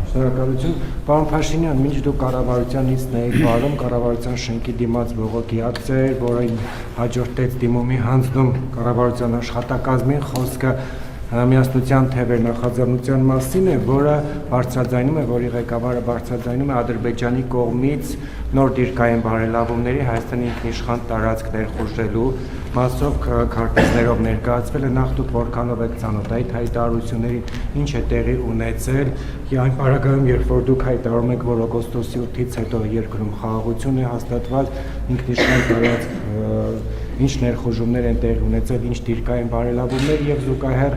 Շնորհակալություն, պարոն Փաշինյան, մինչ դուք կառավարությանից նայեք վարում, կառավարության շենքի դիմաց բողոքի ակցիա էր, որին հաջորդեց դիմումի հանձնում կառավարության աշխատակազմին, խոսքը միասնության թևեր նախաձեռնության մասին է, որը բարձրաձայնում է, որի ղեկավարը բարձրաձայնում է Ադրբեջանի կողմից նոր դիրքային բարելավումների Հայաստանի ինքնիշխան տարածք ներխուժելու մասով քարտեզներով ներկայացվել է, նախ դուք որքանով եք ծանոթ այդ հայտարարություններին, ինչ է տեղի ունեցել, այն պարագայում, երբ որ դուք հայտարարում եք, որ օգոստոսի 8-ից հետո երկրում խաղաղություն է հաստատված, ինքնիշխան տարածք, ինչ ներխուժումներ են տեղի ունեցել, ինչ դիրքային բարելավումներ եւ զուգահեռ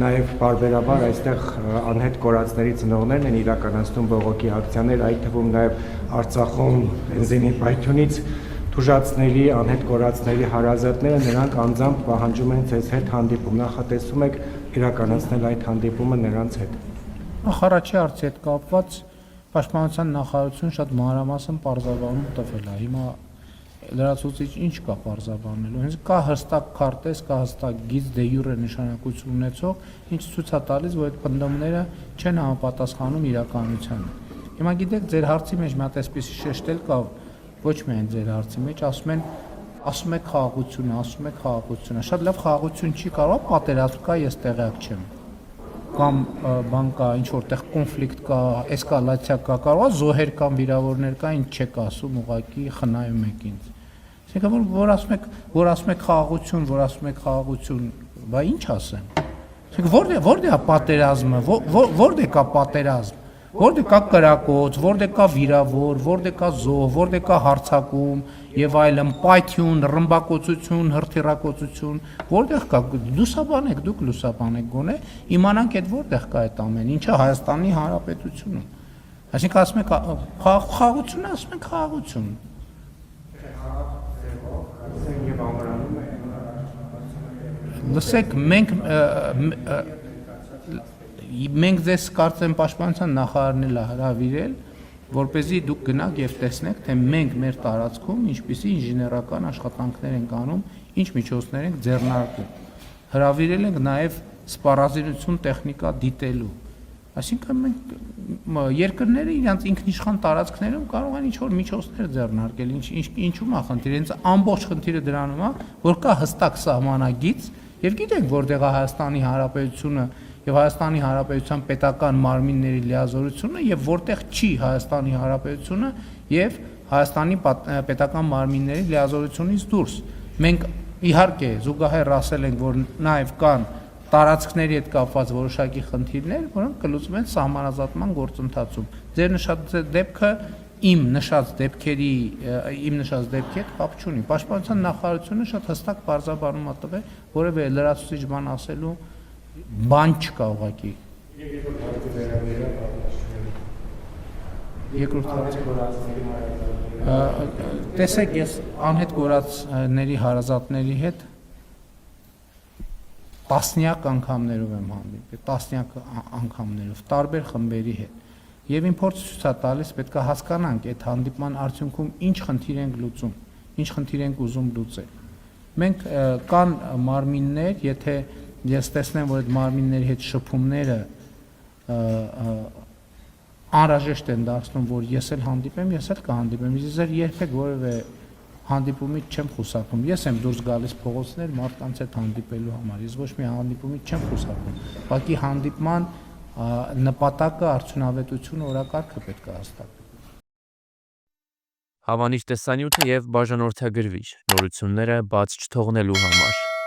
նաեւ բարբերաբար այստեղ անհետ կորածների ծնողներն են իրականացնում բողոքի ակցիաներ, այդ թվում նաեւ Արցախում բենզինի պայթյունից թուժացների, անհետ կորածների հարազատները նրանք անձամբ պահանջում են ձեզ հետ հանդիպում, նախատեսում եք իրականացնել այդ հանդիպումը նրանց հետ։ Առաջի հարցի հետ կապված Պաշտպանության նախարարությունը շատ մանրամասն պարզաբանում տվել է։ Հիմա լրացուցիչ ինչ կա պարզաբանելու։ Հենց կա հստակ քարտեզ, կա հստակ գիծ դե յուրե նշանակություն ունեցող, ինչ ցույց է տալիս, որ այդ պնդումները չեն համապատասխանում իրականությանը։ Հիմա գիտեք, ձեր հարցի մեջ մի հատ այսպեսի շեշտել կա, ոչ միայն ձեր հարցի մեջ, ասում եք խաղաղությունը, շատ լավ խաղաղություն չի կարող, պատերազմ կա, ես տեղյակ չեմ։ Կամ բան կա, ինչ որտեղ կոնֆլիկտ կա, էսկալացիա կա, կարող է զոհեր կամ վիրավորներ կա, ինչ չեք ասում, ուղղակի խնայում եք ինձ։ Այսինքն որ ասում եք խաղաղություն, բա ինչ ասեմ։ Այսինքն որտե՞ղ է պատերազմը, որտե՞ղ կա պատերազմ, որտե կա կրակոց, որտե կա վիրավոր, որտե կա զոհ, որտե կա հարձակում եւ այլն, պայթյուն, ռմբակոծություն, հրթիռակոծություն, որտեղ կա դուք լուսաբանեք գոնե, իմանանք այդ որտեղ կա այդ ամեն ինչը Հայաստանի Հանրապետությունում։ Այսինքն ասում եք խաղաղություն, ասում եք խաղաղություն։ Լսեք, մենք ձեզ կարծեմ Պաշտպանության նախարարն էլ հրավիրել, որպեսզի դուք գնաք եւ տեսնեք, թե մենք մեր տարածքում ինչպիսի ինժեներական աշխատանքներ ենք անում, ինչ միջոցներ ենք ձեռնարկում։ Հրավիրել ենք նաեւ սպառազինություն տեխնիկա դիտելու։ Այսինքն մենք երկրները իրենց ինքնիշխան տարածքներում կարող են ինչ-որ միջոցներ ձեռնարկել, ինչու՞մ է խնդիրը, հենց ամբողջ խնդիրը դրանում է, որ կա հստակ սահմանագիծ եւ գիտենք որտեղ է Հայաստանի Հանրապետությունը եւ Հայաստանի Հանրապետության պետական մարմինների լիազորությունը եւ որտեղ չի Հայաստանի Հանրապետությունը եւ Հայաստանի պետական մարմինների լիազորությունից դուրս։ Մենք իհարկե զուգահեռ ասել ենք, որ նաեւ կան տարածքների հետ կապված որոշակի խնդիրներ, որոնք կլուծվում են սահմանազատման գործընթացում։ Ձեր նշած դեպքը իմ նշած դեպքի հետ կապ չունի։ Պաշտպանության նախարարությունը շատ հստակ բարձրաբանում է տվել, որևէ լրացուցիչ բան ասելու բան չկա ուղղակի։ Երկրորդ հարցը։ Տեսեք, ես անհետ կորածների հարազատների հետ տասնյակ անգամներով եմ հանդիպել, տասնյակ անգամներով, տարբեր խմբերի հետ։ Եվ իմ փորձը ցույց է տալիս, պետք է հասկանանք այդ հանդիպման արդյունքում ինչ խնդիր ենք լուծում, ինչ խնդիր ենք ուզում լուծել։ Մենք կան մարմիններ, եթե ես տեսնեմ, որ այդ մարմինների հետ շփումները անհրաժեշտ են դարձնում, որ ես էլ հանդիպեմ, ես էլ կհանդիպեմ։ Ես ձեր երբեք որևէ հանդիպումից չեմ խուսափում։ Ես եմ դուրս գալիս փողոցներ մարդկանց հետ հանդիպելու համար։ Ես ոչ մի հանդիպումից չեմ խուսափում։ Ուղղակի հանդիպման նպատակը, արդյունավետությունը, օրակարգը պետք է հաստատվի։ Հավանիչ տեսանյութը եւ բաժանորդագրվիչ նորությունները բաց չթողնելու համար